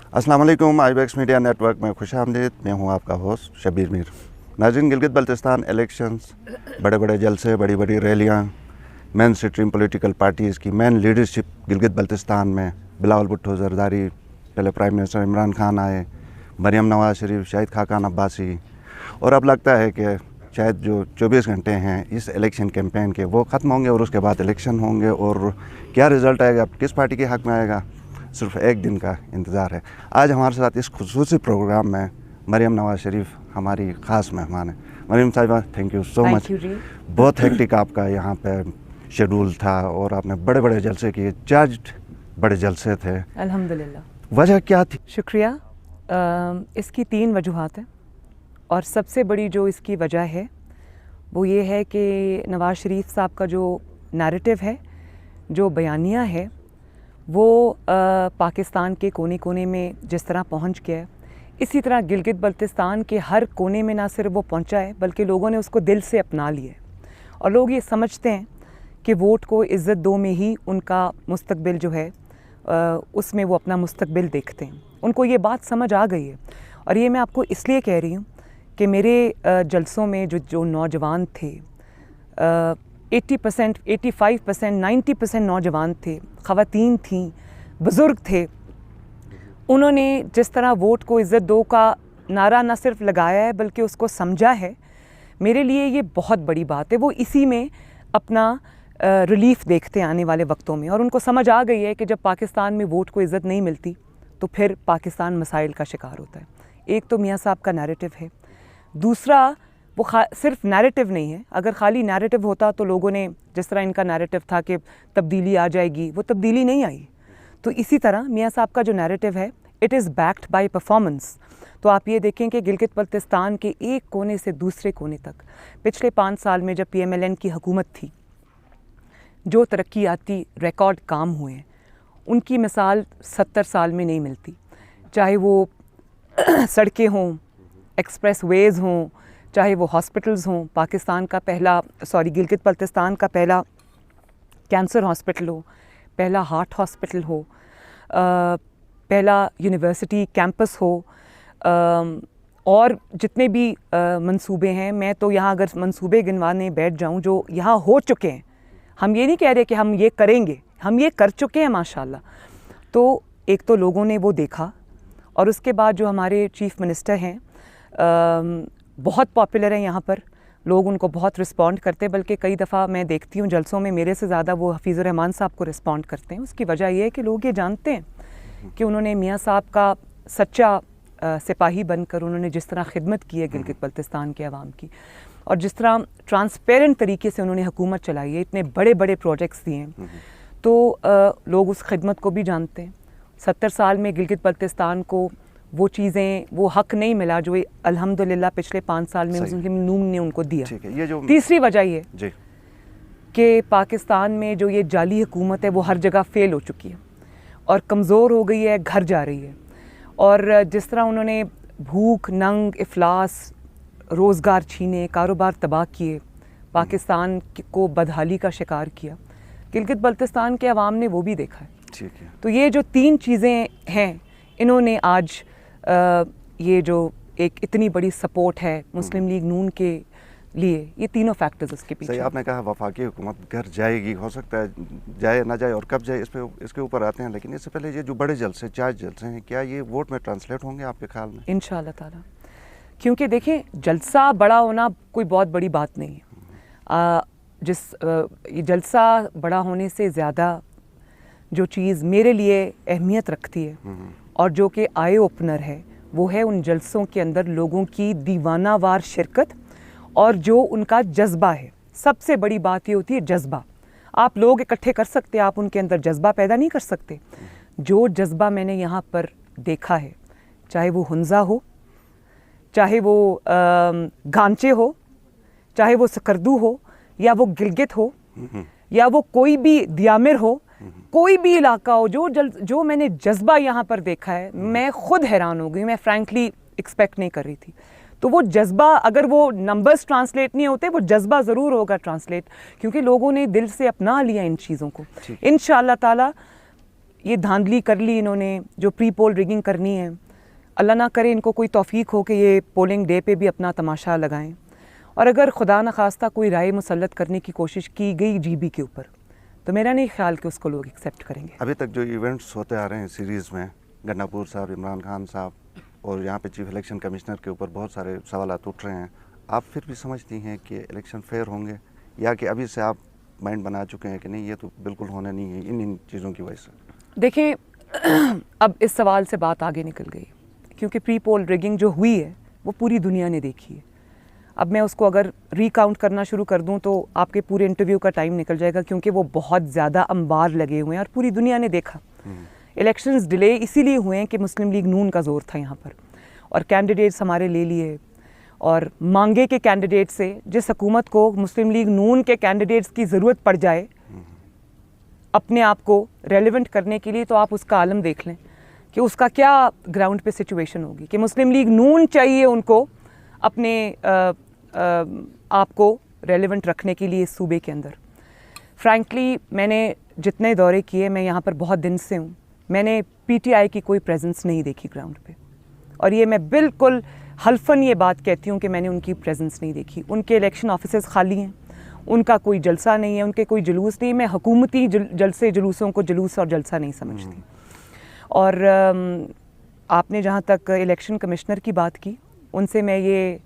अस्सलाम वालेकुम। Ibex media network में खुशामदीद। मैं हूं आपका होस्ट शबीर मीर। नाज़रीन, गिलगित बल्तिस्तान इलेक्शंस, बड़े बड़े जलसे, बड़ी बड़ी रैलियां, मेन स्ट्रीम पॉलिटिकल पार्टीज़ की मेन लीडरशिप गिलगित बल्तिस्तान में, बिलावल भुट्टो जरदारी, पहले प्राइम मिनिस्टर इमरान खान आए, मरियम नवाज शरीफ, शाहिद खाकान अब्बासी, और अब लगता है कि शायद जो 24 घंटे हैं इस इलेक्शन कैंपेन के वो ख़त्म होंगे और उसके बाद इलेक्शन होंगे, और क्या रिज़ल्ट आएगा, किस पार्टी के हक़ में आएगा, सिर्फ एक दिन का इंतज़ार है। आज हमारे साथ इस खुसूसी प्रोग्राम में मरियम नवाज शरीफ हमारी ख़ास मेहमान है। मरियम साहिबा, थैंक यू सो मच। बहुत हेक्टिक आपका यहाँ पे शेड्यूल था और आपने बड़े बड़े जलसे किए, 4 बड़े जलसे थे। अल्हम्दुलिल्लाह। वजह क्या थी? शुक्रिया। इसकी 3 वजूहात हैं और सबसे बड़ी जो इसकी वजह है वो ये है कि नवाज़ शरीफ साहब का जो नैरेटिव है, जो बयानिया है, वो पाकिस्तान के कोने कोने में जिस तरह पहुंच गया है, इसी तरह गिलगित बल्तिस्तान के हर कोने में ना सिर्फ वो पहुंचा है बल्कि लोगों ने उसको दिल से अपना लिया है। और लोग ये समझते हैं कि वोट को इज़्ज़त दो में ही उनका मुस्तकबिल जो है उसमें वो अपना मुस्तकबिल देखते हैं। उनको ये बात समझ आ गई है। और ये मैं आपको इसलिए कह रही हूँ कि मेरे जलसों में जो नौजवान थे, 80%, 85%, 90% नौजवान थे, ख़वातीन थीं, बुज़ुर्ग थे। उन्होंने जिस तरह वोट को इज़्ज़त दो का नारा न सिर्फ लगाया है बल्कि उसको समझा है, मेरे लिए ये बहुत बड़ी बात है। वो इसी में अपना रिलीफ देखते हैं आने वाले वक्तों में, और उनको समझ आ गई है कि जब पाकिस्तान में वोट को इज़्ज़त नहीं मिलती तो फिर पाकिस्तान मसाइल का शिकार होता है। एक तो मियाँ साहब का नैरेटिव है, दूसरा वो सिर्फ नैरेटिव नहीं है। अगर खाली नैरेटिव होता तो लोगों ने, जिस तरह इनका नैरेटिव था कि तब्दीली आ जाएगी, वो तब्दीली नहीं आई। तो इसी तरह मियाँ साहब का जो नैरेटिव है, it is backed by performance. तो आप ये देखें कि गिलगित बल्तिस्तान के एक कोने से दूसरे कोने तक पिछले 5 साल में जब PMLN की हुकूमत थी, जो तरक्याती रिकॉर्ड काम हुए हैं, उनकी मिसाल 70 साल में नहीं मिलती। चाहे वो सड़कें हों, एक्सप्रेस वेज़ हों, चाहे वो हॉस्पिटल्स हों। पाकिस्तान का पहला गिलगित बल्तिस्तान का पहला कैंसर हॉस्पिटल हो, पहला हार्ट हॉस्पिटल हो, पहला यूनिवर्सिटी कैंपस हो, और जितने भी मंसूबे हैं, मैं तो यहाँ अगर मंसूबे गिनवाने बैठ जाऊँ जो यहाँ हो चुके हैं, हम ये नहीं कह रहे कि हम ये करेंगे, हम ये कर चुके हैं माशाल्लाह। तो एक तो लोगों ने वो देखा, और उसके बाद जो हमारे चीफ़ मिनिस्टर हैं बहुत पॉपुलर हैं यहाँ पर, लोग उनको बहुत रिस्पॉन्ड करते हैं। बल्कि कई दफ़ा मैं देखती हूँ जलसों में मेरे से ज़्यादा वो हफीज़ुर रहमान साहब को रिस्पॉन्ड करते हैं। उसकी वजह यह है कि लोग ये जानते हैं कि उन्होंने मियाँ साहब का सच्चा सिपाही बनकर उन्होंने जिस तरह खिदमत की है गिलगित बल्तिस्तान के अवाम की, और जिस तरह ट्रांसपेरेंट तरीके से उन्होंने हुकूमत चलाई है, इतने बड़े बड़े प्रोजेक्ट्स दिए हैं, तो लोग उस खिदमत को भी जानते हैं। 70 साल में गिलगित बल्तिस्तान को वो चीज़ें, वो हक़ नहीं मिला जो अल्हम्दुलिल्लाह पिछले 5 साल में मुस्लिम नून ने उनको दिया। ये जो तीसरी वजह ये कि पाकिस्तान में जो ये जाली हुकूमत है वो हर जगह फेल हो चुकी है और कमज़ोर हो गई है, घर जा रही है। और जिस तरह उन्होंने भूख, नंग, इफलास, रोज़गार छीने, कारोबार तबाह किए, पाकिस्तान को बदहाली का शिकार किया, गिलगित बल्तिस्तान के अवाम ने वो भी देखा है। ठीक है। तो ये जो 3 चीज़ें हैं, इन्होंने आज ये जो एक इतनी बड़ी सपोर्ट है मुस्लिम लीग नून के लिए, ये तीनों फैक्टर्स इसके पीछे। सही आपने कहा, वफाकी हुकूमत घर जाएगी, हो सकता है जाए ना जाए, और कब जाए इसके ऊपर आते हैं। लेकिन इससे पहले ये जो बड़े जलसे, 4 जलसे हैं, क्या ये वोट में ट्रांसलेट होंगे आपके ख्याल में? इंशाअल्लाह ताला। क्योंकि देखिए, जलसा बड़ा होना कोई बहुत बड़ी बात नहीं है। ये जलसा बड़ा होने से ज़्यादा जो चीज़ मेरे लिए अहमियत रखती है और जो कि आई ओपनर है, वो है उन जलसों के अंदर लोगों की दीवानावार शिरकत और जो उनका जज्बा है। सबसे बड़ी बात ये होती है जज्बा। आप लोग इकट्ठे कर सकते हैं, आप उनके अंदर जज्बा पैदा नहीं कर सकते। जो जज्बा मैंने यहाँ पर देखा है, चाहे वो हुंजा हो, चाहे वो गांचे हो, चाहे वो सकरदू हो, या वो गिलगित हो, या वो कोई भी दियामिर हो, कोई भी इलाका हो, जो मैंने जज्बा यहाँ पर देखा है, मैं खुद हैरान हो गई। मैं फ्रैंकली एक्सपेक्ट नहीं कर रही थी। तो वो जज्बा, अगर वो नंबर्स ट्रांसलेट नहीं होते, वो जज्बा ज़रूर होगा ट्रांसलेट, क्योंकि लोगों ने दिल से अपना लिया इन चीज़ों को। इंशाअल्लाह ताला ये धांधली कर ली इन्होंने, जो प्री पोल रिगिंग करनी है, अल्लाह ना करे इनको कोई तौफीक हो कि ये पोलिंग डे पे भी अपना तमाशा लगाएं। और अगर खुदा न खास्ता कोई राय मुसल्लत करने की कोशिश की गई जीबी के ऊपर, तो मेरा नहीं ख्याल कि उसको लोग एक्सेप्ट करेंगे। अभी तक जो इवेंट्स होते आ रहे हैं सीरीज़ में, गन्नापुर साहब, इमरान खान साहब और यहाँ पे चीफ इलेक्शन कमिश्नर के ऊपर बहुत सारे सवाल उठ रहे हैं, आप फिर भी समझती हैं कि इलेक्शन फेयर होंगे, या कि अभी से आप माइंड बना चुके हैं कि नहीं ये तो बिल्कुल होना नहीं है इन चीज़ों की वजह से? देखें, अब इस सवाल से बात आगे निकल गई, क्योंकि प्री पोल रिगिंग जो हुई है वो पूरी दुनिया ने देखी है। अब मैं उसको अगर रिकाउंट करना शुरू कर दूं तो आपके पूरे इंटरव्यू का टाइम निकल जाएगा, क्योंकि वो बहुत ज़्यादा अंबार लगे हुए हैं और पूरी दुनिया ने देखा। इलेक्शंस डिले इसीलिए हुए हैं कि मुस्लिम लीग नून का ज़ोर था यहाँ पर, और कैंडिडेट्स हमारे ले लिए, और मांगे के कैंडिडेट से जिस हुकूमत को मुस्लिम लीग नून के कैंडिडेट्स की ज़रूरत पड़ जाए अपने आप को रेलेवेंट करने के लिए, तो आप उसका आलम देख लें कि उसका क्या ग्राउंड पे सिचुएशन होगी, कि मुस्लिम लीग नून चाहिए उनको अपने आप को रेलेवेंट रखने के लिए इस सूबे के अंदर। फ्रैंकली मैंने जितने दौरे किए, मैं यहाँ पर बहुत दिन से हूँ, मैंने पीटीआई की कोई प्रेजेंस नहीं देखी ग्राउंड पे, और ये मैं बिल्कुल हल्फन ये बात कहती हूँ कि मैंने उनकी प्रेजेंस नहीं देखी। उनके इलेक्शन ऑफिसेस खाली हैं, उनका कोई जलसा नहीं है, उनके कोई जुलूस नहीं। मैं हुकूमती जलसे जुलूसों को जुलूस और जलसा नहीं समझती। और आपने जहाँ तक इलेक्शन कमिश्नर की बात की, उनसे मैं ये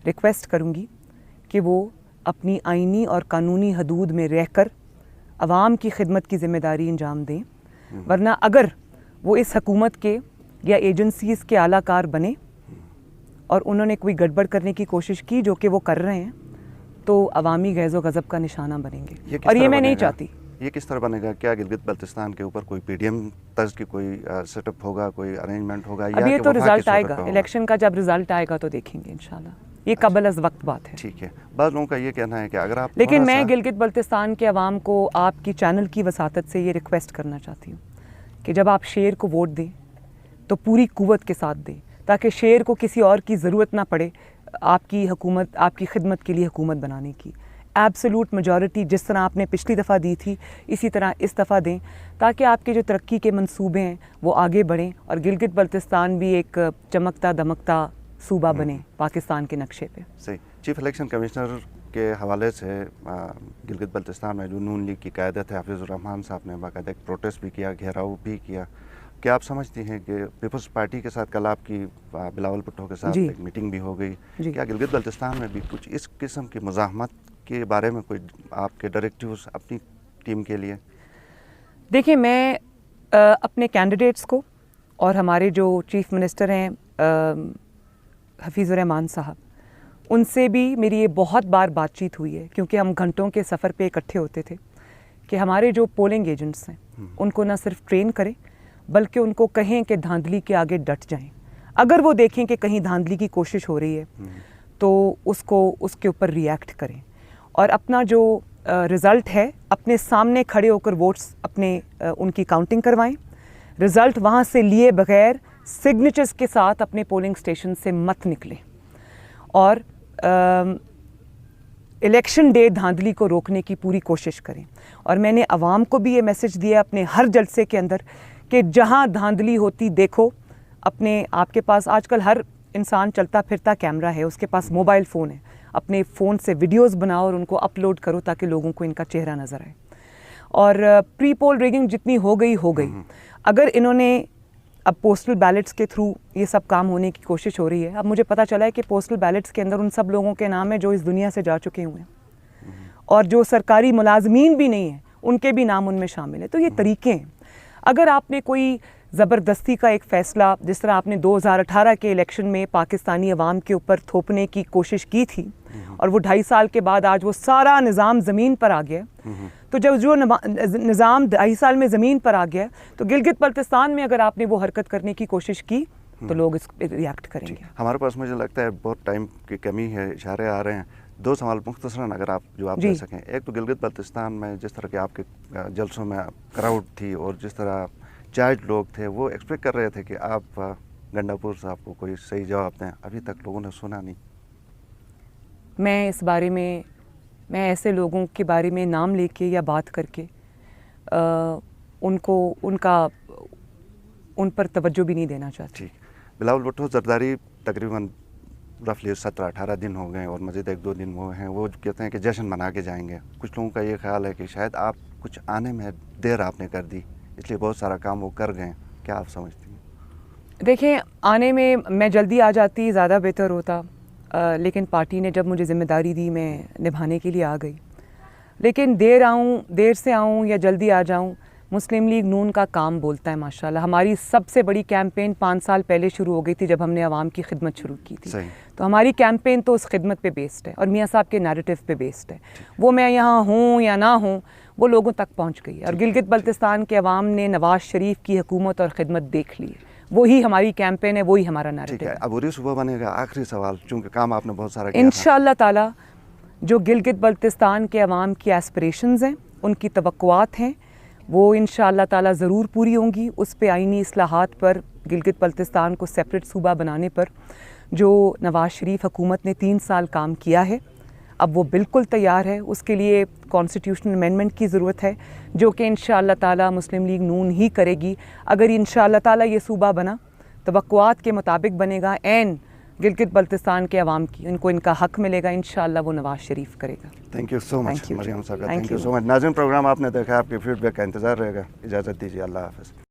रिक्वेस्ट करूँगी कि वो अपनी आइनी और कानूनी हदूद में रहकर अवाम की खिदमत की ज़िम्मेदारी अंजाम दें, वरना अगर वो इस हकूमत के या एजेंसीज़ के आलाकार बने और उन्होंने कोई गड़बड़ करने की कोशिश की, जो कि वो कर रहे हैं, तो अवामी गैज़ो गज़ब का निशाना बनेंगे, और ये मैं नहीं चाहती। ये किस तरह बनेगा? क्या गिलगित बल्तिस्तान के ऊपर कोई पीडीएम तर्ज की कोई सेटअप होगा, कोई अरेंजमेंट होगा? अब ये तो रिजल्ट आएगा, इलेक्शन का जब रिजल्ट आएगा तो देखेंगे इंशाल्लाह। ये कबल अज़ वक्त बात है। ठीक है। बाद लोगों का ये कहना है कि अगर आप, लेकिन मैं गिलगित बल्तिस्तान के अवाम को आपकी चैनल की वसातत से ये रिक्वेस्ट करना चाहती हूँ कि जब आप शेर को वोट दें तो पूरी कुव्वत के साथ दें, ताकि शेर को किसी और की ज़रूरत ना पड़े आपकी हुकूमत, आपकी खिदमत के लिए हुकूमत बनाने की। एब्सोलूट मेजॉरिटी जिस तरह आपने पिछली दफ़ा दी थी, इसी तरह इस दफ़ा दें, ताकि आपके जो तरक्की के मंसूबे हैं वो आगे बढ़ें और गिलगित बल्तिस्तान भी एक चमकता दमकता सूबा बने पाकिस्तान के नक्शे पे। सही। चीफ इलेक्शन कमिश्नर के हवाले से गिलगित बल्तिस्तान में जो नून लीग की क़यादत है, हाफिज़ुर रहमान साहब ने बाकायदा एक प्रोटेस्ट भी किया, घेराव भी किया। क्या आप समझती हैं कि पीपल्स पार्टी के साथ कल आपकी बिलावल भुट्टो के साथ एक मीटिंग भी हो गई, क्या गिलगित बल्तिस्तान में भी कुछ इस किस्म की मुज़ाहमत के बारे में कोई आपके डायरेक्टिव्स अपनी टीम के लिए? देखिए, मैं अपने कैंडिडेट्स को और हमारे जो चीफ मिनिस्टर हैं हफीज़ुर रहमान साहब, उनसे भी मेरी ये बहुत बार बातचीत हुई है, क्योंकि हम घंटों के सफ़र पे इकट्ठे होते थे, कि हमारे जो पोलिंग एजेंट्स हैं उनको ना सिर्फ ट्रेन करें, बल्कि उनको कहें कि धांधली के आगे डट जाएं। अगर वो देखें कि कहीं धांधली की कोशिश हो रही है तो उसके ऊपर रिएक्ट करें, और अपना जो रिज़ल्ट है अपने सामने खड़े होकर वोट्स उनकी काउंटिंग करवाएं। रिज़ल्ट वहाँ से लिए बगैर सिग्नेचर्स के साथ अपने पोलिंग स्टेशन से मत निकलें, और इलेक्शन डे धांधली को रोकने की पूरी कोशिश करें। और मैंने आवाम को भी ये मैसेज दिया अपने हर जलसे के अंदर कि जहाँ धांधली होती देखो, आपके पास आजकल हर इंसान चलता फिरता कैमरा है, उसके पास मोबाइल फ़ोन है, अपने फ़ोन से वीडियोस बनाओ और उनको अपलोड करो ताकि लोगों को इनका चेहरा नज़र आए। और प्री पोल रिगिंग जितनी हो गई। अगर इन्होंने अब पोस्टल बैलेट्स के थ्रू ये सब काम होने की कोशिश हो रही है, अब मुझे पता चला है कि पोस्टल बैलेट्स के अंदर उन सब लोगों के नाम है जो इस दुनिया से जा चुके हुए हैं, और जो सरकारी मुलाजमीन भी नहीं हैं उनके भी नाम उनमें शामिल है। तो ये तरीके हैं। अगर आपने कोई ज़बरदस्ती का एक फ़ैसला, जिस तरह आपने 2018 के इलेक्शन में पाकिस्तानी अवाम के ऊपर थोपने की कोशिश की थी, और वो 2.5 साल के बाद आज वो सारा निज़ाम ज़मीन पर आ गया, तो जब जो निज़ाम 2.5 साल में ज़मीन पर आ गया, तो गिलगित बल्तिस्तान में अगर आपने वो हरकत करने की कोशिश की तो लोग इस पर रिएक्ट करेंगे। हमारे पास मुझे लगता है बहुत टाइम की कमी है, इशारे आ रहे हैं। 2 सवाल मुख्तसरन अगर आप जवाब दे सकें। एक तो गिलगित बल्तिस्तान में जिस तरह के आपके जलसों में क्राउड थी और जिस तरह चार्ज लोग थे, वो एक्सपेक्ट कर रहे थे कि आप गंडापुर साहब को कोई सही जवाब दें, अभी तक लोगों ने सुना नहीं। मैं इस बारे में, मैं ऐसे लोगों के बारे में नाम लेके या बात करके उन पर तवज्जो भी नहीं देना चाहती। ठीक। बिलावल भुट्टो जरदारी तकरीबन रफली 17-18 दिन हो गए और मज़ीद 1-2 दिन वो हैं, वो कहते हैं कि जश्न मना के जाएंगे। कुछ लोगों का ये ख्याल है कि शायद आप कुछ आने में देर आपने कर दी, इसलिए बहुत सारा काम वो कर गए। क्या आप समझती हैं? देखें, आने में मैं जल्दी आ जाती ज़्यादा बेहतर होता, लेकिन पार्टी ने जब मुझे ज़िम्मेदारी दी मैं निभाने के लिए आ गई। लेकिन देर से आऊँ या जल्दी आ जाऊँ, मुस्लिम लीग नून का काम बोलता है माशाल्लाह। हमारी सबसे बड़ी कैंपेन 5 साल पहले शुरू हो गई थी जब हमने आवाम की खिदमत शुरू की थी। सही। तो हमारी कैंपेन तो उस खिदमत पे बेस्ड है और मियाँ साहब के नैरेटिव पे बेस्ड है। वो मैं यहाँ हूँ या ना हूँ, वो लोगों तक पहुँच गई है और गिलगित बल्तिस्तान के अवाम ने नवाज शरीफ की हुकूमत और खिदमत देख ली है। वही हमारी कैंपेन है, वही हमारा नैरेटिव है। अबूरी सुबह बनेगा। आखिरी सवाल, चूँकि काम आपने बहुत सारा किया था। इंशाअल्लाह ताला जो गिलगित बल्तिस्तान के अवाम की एस्पिरेशंस हैं, उनकी तवक्कुआत हैं, वो इंशाअल्लाह ताला ज़रूर पूरी होंगी। उस पे आईनी इस्लाहात पर, गिलगित बल्तिस्तान को सेपरेट सूबा बनाने पर जो नवाज शरीफ हुकूमत ने 3 साल काम किया है, अब वो बिल्कुल तैयार है। उसके लिए कॉन्स्टिट्यूशनल अमेंडमेंट की ज़रूरत है जो कि इंशाअल्लाह ताला मुस्लिम लीग नून ही करेगी। अगर इंशाअल्लाह ताला ये सूबा बना, तवक्कुआत के मुताबिक बनेगा, एन गिलगित बल्तिस्तान के अवाम की इनको इनका हक मिलेगा, इंशाअल्लाह वो नवाज शरीफ करेगा। Thank you so much Thank you. Maryam साहब, Thank thank you you. So much. नाज़रीन, प्रोग्राम आपने देखा, आपके फीडबैक का इंतज़ार रहेगा। इजाज़त दीजिए, अल्लाह हाफ़िज़।